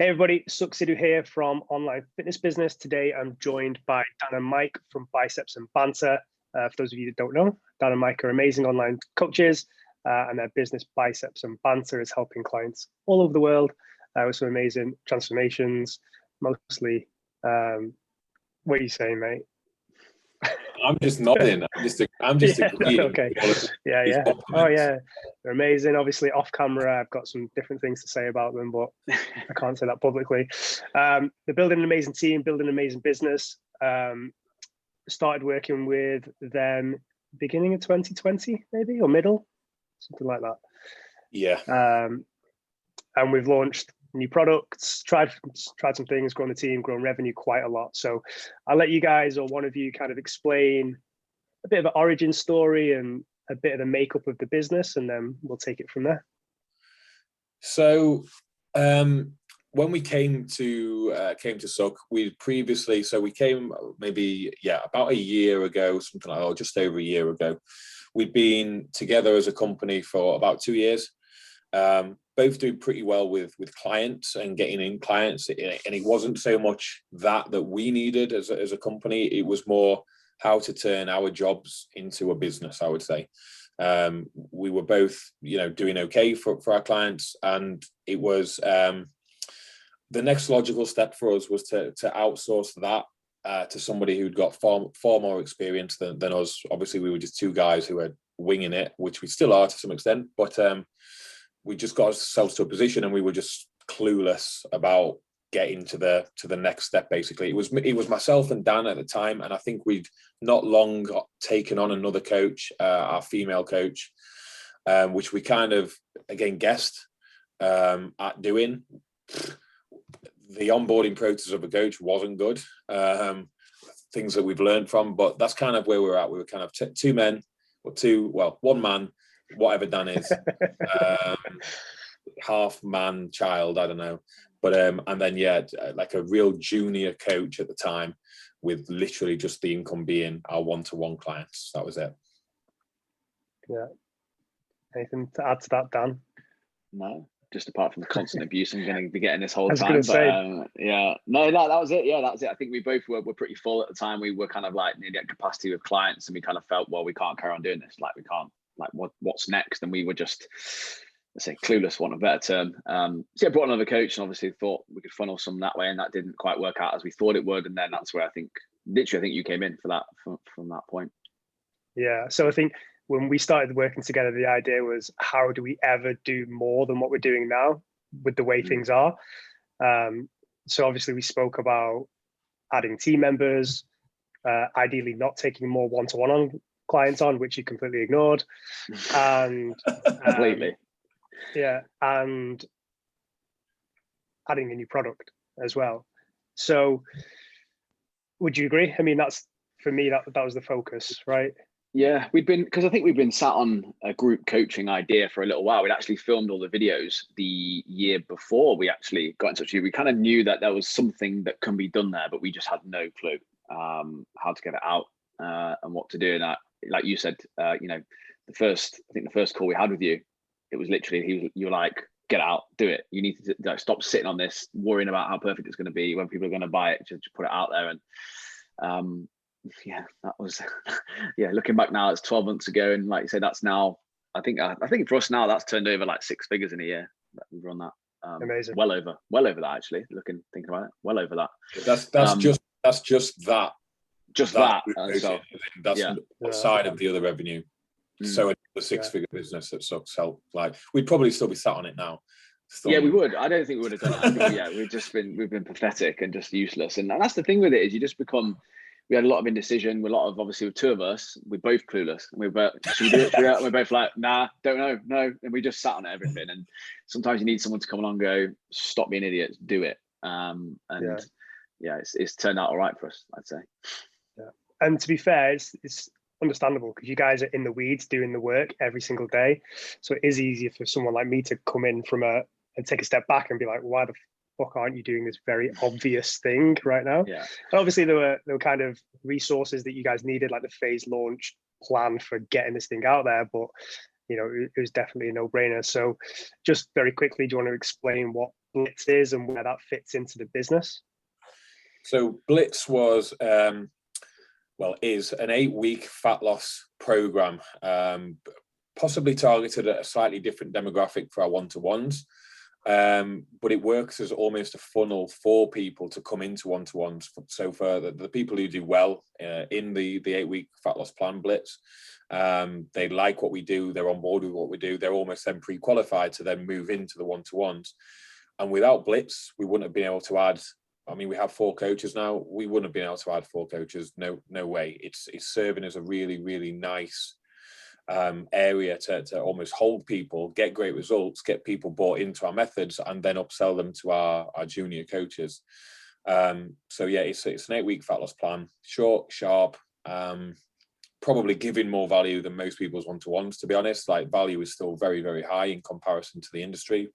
Hey everybody, Succeedu here from Online Fitness Business. Today I'm joined by Dan and Mike from Biceps and Banter. For those of you that don't know, Dan and Mike are amazing online coaches, and their business Biceps and Banter is helping clients all over the world with some amazing transformations. Mostly, what are you saying, mate? I'm just nodding. I'm just agreeing. Okay. Yeah. Oh yeah, they're amazing. Obviously, off camera, I've got some different things to say about them, but I can't say that publicly. They're building an amazing team, building an amazing business. Started working with them beginning of 2020, maybe, or middle, something like that. Yeah. And we've launched new products, tried some things, grown the team, grown revenue quite a lot. So I'll let you guys, or one of you, kind of explain a bit of an origin story and a bit of the makeup of the business, and then we'll take it from there. So when we came to Suck, we came maybe about a year ago, something like that, or just over a year ago. We'd been together as a company for about 2 years. Both do pretty well with clients and getting in clients, and it wasn't so much that we needed as a company. It was more how to turn our jobs into a business, I would say. We were both, doing okay for our clients, and it was the next logical step for us was to outsource that to somebody who'd got far more experience than us. Obviously, we were just two guys who were winging it, which we still are to some extent, but we just got ourselves to a position and we were just clueless about getting to the next step. Basically, it was myself and Dan at the time, and I think we'd not long taken on another coach, our female coach, which we kind of again guessed at doing. The onboarding process of a coach wasn't good. Things that we've learned from, but that's kind of where we're at. We were kind of one man, whatever Dan is, half man, child, I don't know. But and then like a real junior coach at the time, with literally just the income being our one-to-one clients. That was it. Yeah. Anything to add to that, Dan? No, just apart from the constant abuse I'm going to be getting this whole time. I was going to say. No, that was it. Yeah, that was it. I think we both were pretty full at the time. We were kind of like nearly at capacity with clients, and we kind of felt, well, we can't carry on doing this. Like, we can't. Like, what's next? And we were just, let's say, clueless, want a better term. So I brought another coach, and obviously thought we could funnel some that way, and that didn't quite work out as we thought it would. And then that's where I think you came in for that from that point. Yeah. So I think when we started working together, the idea was, how do we ever do more than what we're doing now with the way things are? So obviously we spoke about adding team members, ideally not taking more one-to-one on clients on, which you completely ignored, and completely. And adding a new product as well. So would you agree? I mean, that's, for me, that was the focus, right? Yeah, because I think we've been sat on a group coaching idea for a little while. We'd actually filmed all the videos the year before we actually got in touch with you. We kind of knew that there was something that can be done there, but we just had no clue how to get it out and what to do. And like you said, the first call we had with you, it was literally, you were like, get out, do it. You need to stop sitting on this, worrying about how perfect it's going to be when people are going to buy it. Just put it out there. And that was, looking back now, it's 12 months ago. And like you said, that's now, I think for us now, that's turned over like 6 figures in a year that we've run that. Amazing. Well over that, actually, thinking about it, well over that. That's just that. Just that. So that's outside of the other revenue. So a 6-figure business that sucks help. Like, we'd probably still be sat on it now. Yeah, we would. I don't think we would have done it. We've been pathetic and just useless. And that's the thing with it, is you just become. We had a lot of indecision. Obviously, with two of us, we're both clueless. We're both, should we do it? We're both like, nah, don't know, no. And we just sat on everything. And sometimes you need someone to come along and go, stop being idiots, do it. It's turned out all right for us, I'd say. Yeah. And to be fair, it's understandable, because you guys are in the weeds doing the work every single day. So it is easier for someone like me to come in and take a step back and be like, why the fuck aren't you doing this very obvious thing right now? Yeah. And obviously there were kind of resources that you guys needed, like the phase launch plan for getting this thing out there, but it was definitely a no-brainer. So just very quickly, do you want to explain what Blitz is and where that fits into the business? So Blitz was, is an 8-week fat loss program, possibly targeted at a slightly different demographic for our one-to-ones. But it works as almost a funnel for people to come into one-to-ones. So for the people who do well in the 8-week fat loss plan Blitz, they like what we do, they're on board with what we do, they're almost then pre-qualified to then move into the one-to-ones. And without Blitz, we wouldn't have been able to add, I mean, we have 4 coaches now, we wouldn't have been able to add 4 coaches, no way. It's serving as a really, really nice area to almost hold people, get great results, get people bought into our methods, and then upsell them to our junior coaches. So yeah, it's an 8-week fat loss plan, short, sharp, probably giving more value than most people's one-to-ones, to be honest. Like, value is still very, very high in comparison to the industry.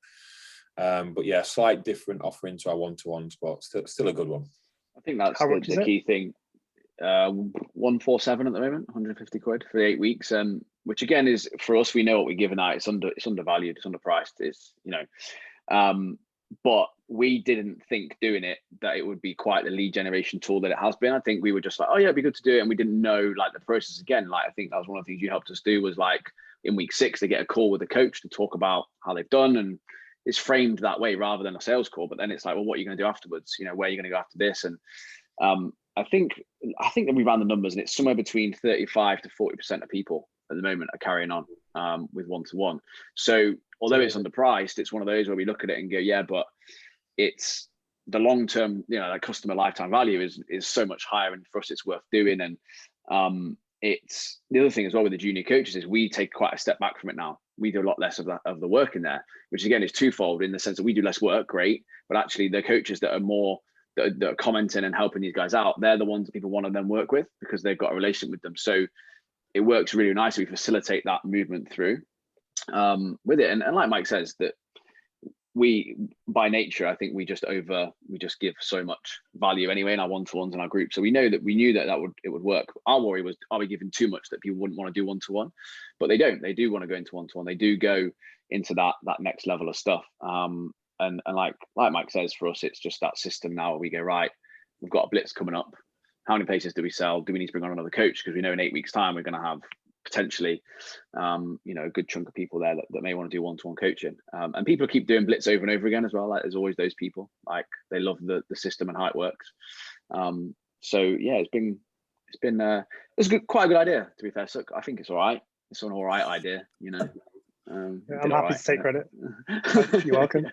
But yeah, slight different offering to our one-to-ones, but still a good one. I think that's the key thing. 147 at the moment, 150 quid for the 8 weeks. Which again is, for us, we know what we're giving out. It's undervalued, it's underpriced. It's, you know, but we didn't think doing it that it would be quite the lead generation tool that it has been. I think we were just like, oh yeah, it'd be good to do it, and we didn't know like the process. Again, like I think that was one of the things you helped us do, was like in week 6 they get a call with the coach to talk about how they've done, and it's framed that way rather than a sales call. But then it's like, well, what are you going to do afterwards? You know, where are you going to go after this? And I think that we ran the numbers, and it's somewhere between 35 to 40% of people at the moment are carrying on with one-to-one. So although it's underpriced, it's one of those where we look at it and go, yeah, but it's the long-term, you know, like customer lifetime value is so much higher, and for us it's worth doing. And it's the other thing as well with the junior coaches is we take quite a step back from it now. We do a lot less of the work in there, which again is twofold, in the sense that we do less work, great, but actually the coaches that are more that are commenting and helping these guys out, they're the ones that people want to then work with because they've got a relationship with them. So it works really nicely. We facilitate that movement through with it. And like Mike says, that we, by nature, I think we just give so much value anyway in our one-to-ones in our group. So we knew that it would work. Our worry was, are we giving too much that people wouldn't want to do one-to-one? But they don't. They do want to go into one-to-one. They do go into that next level of stuff. And like Mike says, for us, it's just that system now where we go, right, we've got a Blitz coming up. How many places do we sell? Do we need to bring on another coach? Because we know in 8 weeks' time, we're going to have potentially, you know, a good chunk of people there that may want to do one-to-one coaching. And people keep doing Blitz over and over again as well. Like, there's always those people, like, they love the system and how it works. So yeah, it's quite a good idea, to be fair. So I think it's all right. It's an all right idea, you know. I'm happy to take credit. You're welcome.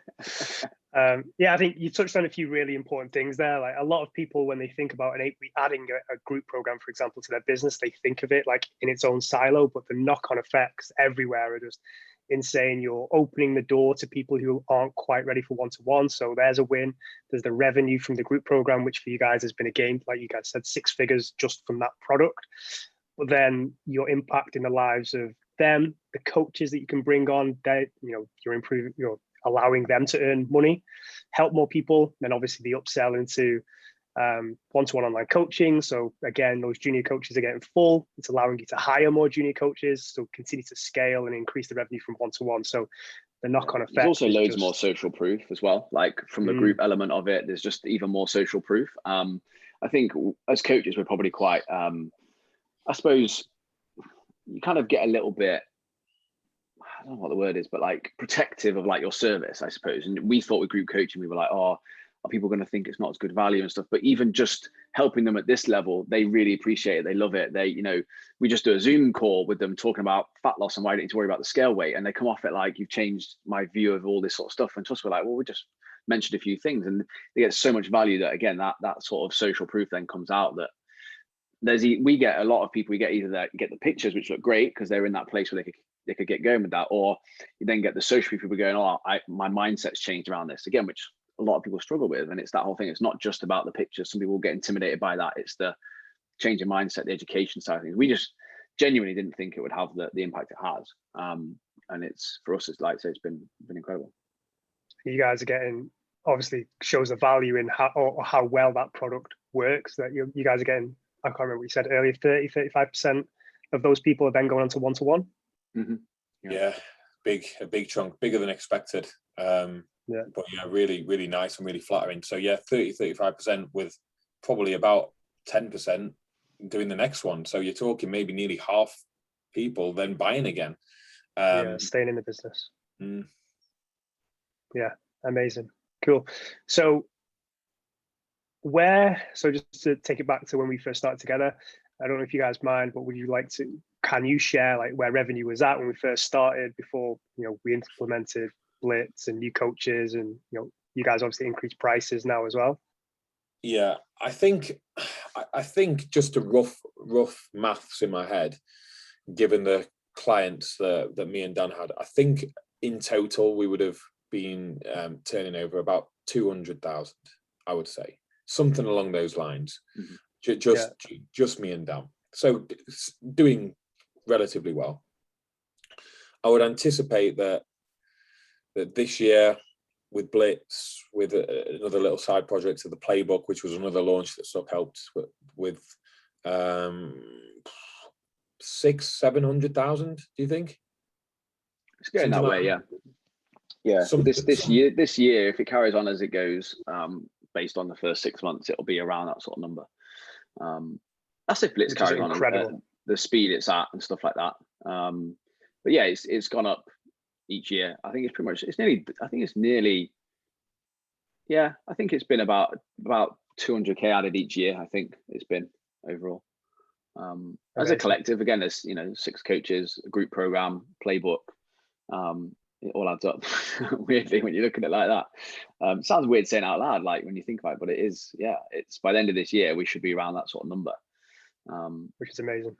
Yeah, I think you touched on a few really important things there. Like, a lot of people, when they think about an 8-week adding a group program, for example, to their business, they think of it like in its own silo, but the knock-on effects everywhere are just insane. You're opening the door to people who aren't quite ready for one-to-one. So there's a win. There's the revenue from the group program, which for you guys has been a game, like you guys said, 6 figures just from that product. But then you're impacting the lives of them, the coaches that you can bring on, that, you know, you're allowing them to earn money, help more people. Then obviously the upsell into one-to-one online coaching. So again, those junior coaches are getting full. It's allowing you to hire more junior coaches, so continue to scale and increase the revenue from one-to-one. So the knock-on effect. There's also loads more social proof as well. Like, from the group element of it, there's just even more social proof. I think as coaches, we're probably quite, I suppose, you kind of get a little bit, I don't know what the word is, but like protective of like your service, I suppose. And we thought with group coaching, we were like, oh, are people going to think it's not as good value and stuff? But even just helping them at this level, they really appreciate it. They love it. They, you know, we just do a Zoom call with them talking about fat loss and why you don't need to worry about the scale weight. And they come off it like, you've changed my view of all this sort of stuff. And to us, we're like, well, we just mentioned a few things, and they get so much value that, again, that sort of social proof then comes out that we get a lot of people. We get either that, you get the pictures, which look great because they're in that place where they could get going with that, or you then get the social people going, oh, my mindset's changed around this, again, which a lot of people struggle with. And it's that whole thing. It's not just about the pictures. Some people get intimidated by that. It's the change in mindset, the education side of things. We just genuinely didn't think it would have the impact it has. And it's, for us, it's like I say, it's been incredible. You guys are getting, obviously shows the value in how well that product works, that you guys are getting, I can't remember what you said earlier, 35% of those people are then going on to one-to-one. Mm-hmm. Yeah, a big chunk, bigger than expected. But yeah, really, really nice and really flattering. So yeah, 35% with probably about 10% doing the next one. So you're talking maybe nearly half people then buying again. Staying in the business. Mm. Yeah, amazing. Cool. So just to take it back to when we first started together, I don't know if you guys mind, but can you share like where revenue was at when we first started before, we implemented Blitz and new coaches, and, you guys obviously increased prices now as well? Yeah, I think just a rough maths in my head, given the clients that me and Dan had, I think in total we would have been turning over about 200,000, I would say, something along those lines. Mm-hmm. Just me and Dan. So doing relatively well. I would anticipate that this year, with Blitz, with another little side project of the playbook, which was another launch that Suck helped with 600,000-700,000. Do you think it's going that way? Yeah. This year, if it carries on as it goes, based on the first 6 months, it'll be around that sort of number. That's if Blitz carries on the speed it's at and stuff like that. But yeah, it's gone up each year. I think it's been about 200k added each year. I think it's been overall. As a collective, again, there's 6 coaches, a group program, playbook. It all adds up weirdly when you look at it like that. Sounds weird saying it out loud, like when you think about it, but it is. Yeah, it's by the end of this year we should be around that sort of number, which is amazing.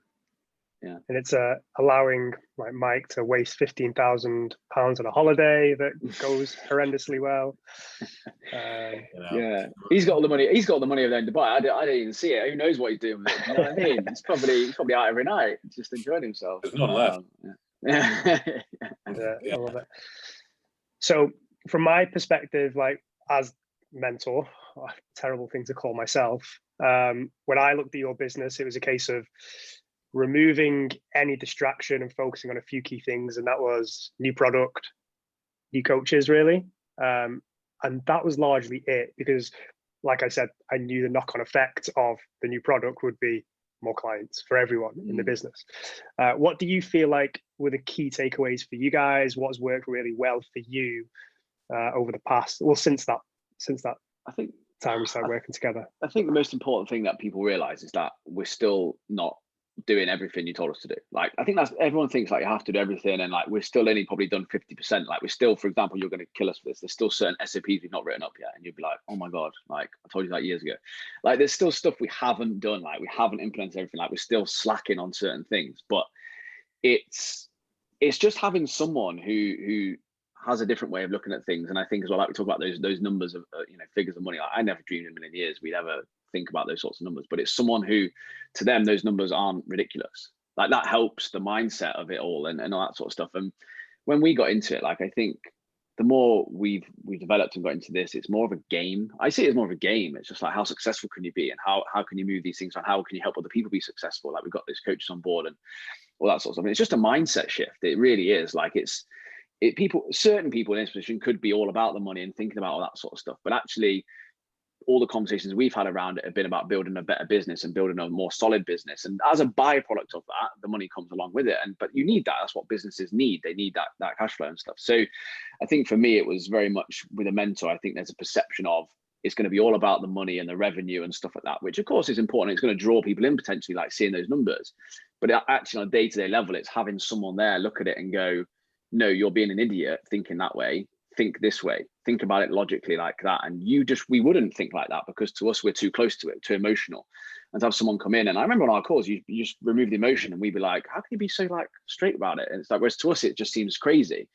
Yeah, and it's allowing like Mike to waste £15,000 on a holiday that goes horrendously well. Yeah, he's got all the money. He's got all the money over there in Dubai. I didn't even see it. Who knows what he's doing with it? You know what I mean? He's probably out every night, just enjoying himself. There's none left. Yeah, I love it. So from my perspective, like as mentor, terrible thing to call myself, when I looked at your business, it was a case of removing any distraction and focusing on a few key things, and that was new product, new coaches, really. And that was largely it, because like I said, I knew the knock-on effect of the new product would be more clients for everyone in the business. What do you feel like were the key takeaways for you guys? What's worked really well for you over the past, well, since that I think time we started working together? I think the most important thing that people realize is that we're still not doing everything you told us to do. Like, I think that's, everyone thinks like you have to do everything, and like we're still only probably done 50%. Like we're still, for example, you're going to kill us for this, there's still certain SOPs we've not written up yet, and you'll be like, oh my god, like I told you that years ago. Like there's still stuff we haven't done, like we haven't implemented everything, like we're still slacking on certain things. But it's just having someone who has a different way of looking at things. And I think as well, like we talk about those numbers of figures of money, like I never dreamed in a million years we'd ever think about those sorts of numbers, but it's someone who, to them, those numbers aren't ridiculous. Like that helps the mindset of it all and all that sort of stuff. And when we got into it, like I think the more we've developed and got into this, it's more of a game. I see it as more of a game. It's just like, how successful can you be, and how can you move these things on? How can you help other people be successful? Like we've got those coaches on board and all that sort of stuff. And it's just a mindset shift. It really is. Like certain people in this position could be all about the money and thinking about all that sort of stuff, but actually all the conversations we've had around it have been about building a better business and building a more solid business. And as a byproduct of that, the money comes along with it. But you need that. That's what businesses need. They need that cash flow and stuff. So I think for me, it was very much with a mentor. I think there's a perception of it's going to be all about the money and the revenue and stuff like that, which of course is important. It's going to draw people in potentially, like seeing those numbers. But actually on a day-to-day level, it's having someone there look at it and go, no, you're being an idiot thinking that way. Think this way, think about it logically like that. And we wouldn't think like that, because to us, we're too close to it, too emotional. And to have someone come in, and I remember on our calls, you just remove the emotion and we'd be like, how can you be so like straight about it? And it's like, whereas to us, it just seems crazy.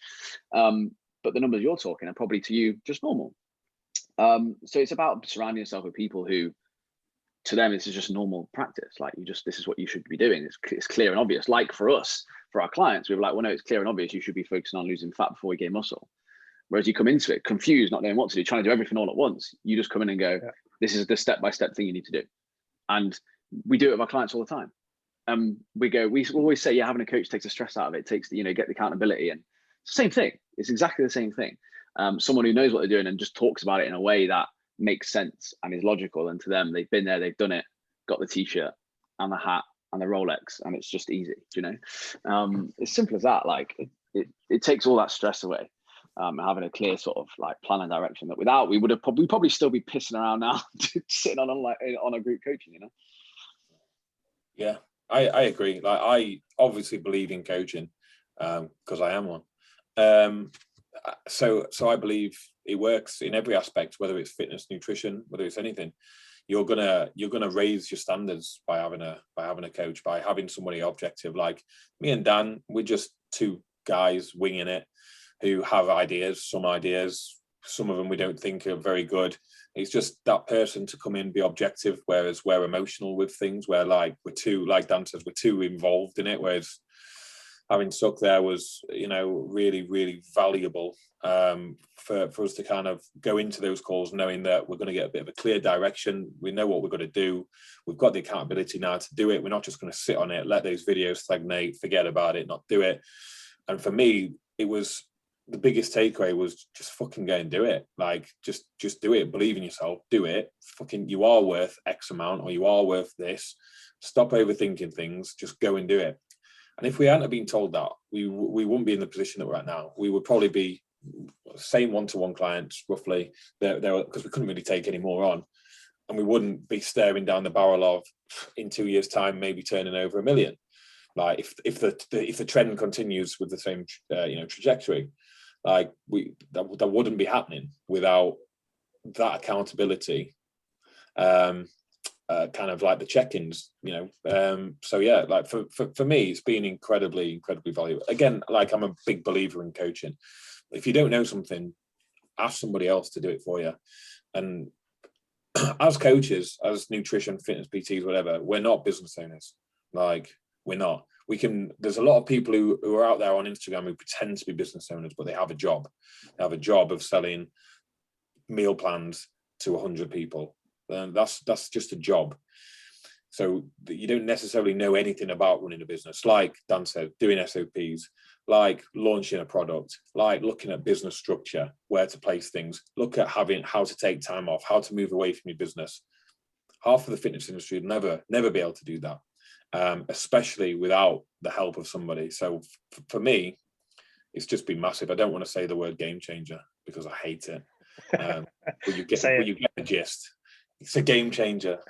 But the numbers you're talking are probably to you just normal. So it's about surrounding yourself with people who, to them, this is just normal practice. Like this is what you should be doing. It's clear and obvious. Like for us, for our clients, we were like, well, no, it's clear and obvious. You should be focusing on losing fat before you gain muscle. Whereas you come into it confused, not knowing what to do, trying to do everything all at once. You just come in and go, this is the step-by-step thing you need to do. And we do it with our clients all the time. We always say, yeah, having a coach takes the stress out of it, takes the, get the accountability. And it's the same thing. It's exactly the same thing. someone who knows what they're doing and just talks about it in a way that makes sense and is logical. And to them, they've been there, they've done it, got the t-shirt and the hat and the Rolex, and it's just easy, you know. It's simple as that. Like it takes all that stress away. Having a clear sort of like plan and direction that without we would probably still be pissing around now sitting on a group coaching, you know. Yeah, I agree. Like, I obviously believe in coaching because I am one. So I believe it works in every aspect, whether it's fitness, nutrition, whether it's anything. You're gonna raise your standards by having a coach, by having somebody objective. Like me and Dan, we're just two guys winging it who have ideas, some of them we don't think are very good. It's just that person to come in, be objective, whereas we're emotional with things, where like we're too, like Dan says, we're too involved in it, whereas having Suck there was, you know, really, really valuable for us to kind of go into those calls knowing that we're going to get a bit of a clear direction. We know what we're going to do. We've got the accountability now to do it. We're not just going to sit on it, let those videos stagnate, forget about it, not do it. And for me, it was the biggest takeaway was just fucking go and do it. Like, just do it. Believe in yourself. Do it. Fucking, you are worth X amount, or you are worth this. Stop overthinking things. Just go and do it. And if we hadn't been told that, we wouldn't be in the position that we're at now. We would probably be same one-to-one clients roughly, because we couldn't really take any more on, and we wouldn't be staring down the barrel of, in 2 years' time, maybe turning over $1 million. Like if the trend continues with the same trajectory, like that wouldn't be happening without that accountability. Kind of like the check-ins, you know. So yeah, like for me, it's been incredibly valuable. Again, like, I'm a big believer in coaching. If you don't know something, ask somebody else to do it for you. And as coaches, as nutrition, fitness PTs, whatever, we're not business owners. Like, we're not. There's a lot of people who are out there on Instagram who pretend to be business owners, but they have a job. They have a job of selling meal plans to 100 people. And that's just a job. So you don't necessarily know anything about running a business. Like Dan said, doing SOPs, like launching a product, like looking at business structure, where to place things, look at how to take time off, how to move away from your business. Half of the fitness industry will never be able to do that, especially without the help of somebody. So for me, it's just been massive. I don't want to say the word game changer because I hate it. But you get the gist. It's a game changer.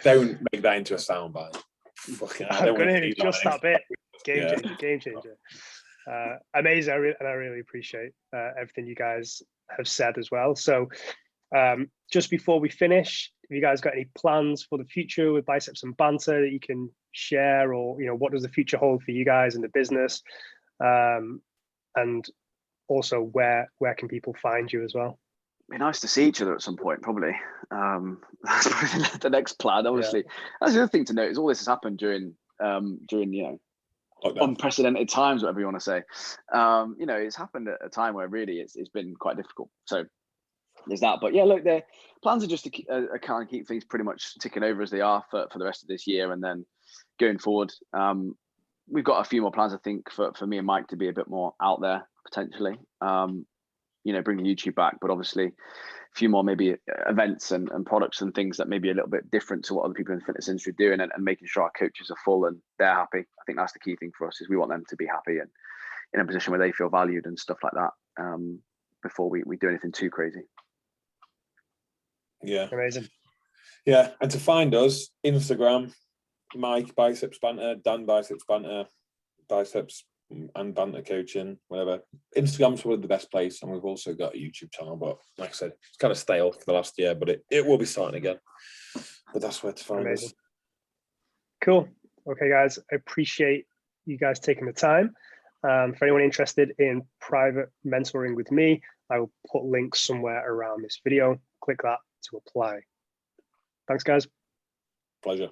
Don't make that into a soundbite. I'm going to adjust that bit. Game changer. Amazing. I really appreciate everything you guys have said as well. So just before we finish, have you guys got any plans for the future with Biceps and Banter that you can share, or, you know, what does the future hold for you guys in the business? And also, where can people find you as well? Be nice to see each other at some point, probably. That's probably the next plan. Obviously, that's the other thing to note is all this has happened during you know, unprecedented times, whatever you want to say. You know, it's happened at a time where really it's been quite difficult. So there's that. But yeah, look, the plans are just to kind of keep things pretty much ticking over as they are for the rest of this year, and then going forward, we've got a few more plans, I think, for me and Mike to be a bit more out there potentially. You know, bringing YouTube back, but obviously a few more maybe events and products and things that may be a little bit different to what other people in the fitness industry are doing, and making sure our coaches are full and they're happy. I think that's the key thing for us, is we want them to be happy and in a position where they feel valued and stuff like that, before we do anything too crazy. Yeah. Amazing. Yeah. And to find us, Instagram, Mike Biceps Banter, Dan Biceps Banter, Biceps and Banter Coaching, whatever. Instagram's probably the best place, and we've also got a YouTube channel, but like I said, it's kind of stale for the last year, but it will be starting again. But that's where to find us. Cool. Okay, guys, I appreciate you guys taking the time. For anyone interested in private mentoring with me, I will put links somewhere around this video. Click that to apply. Thanks, guys. Pleasure.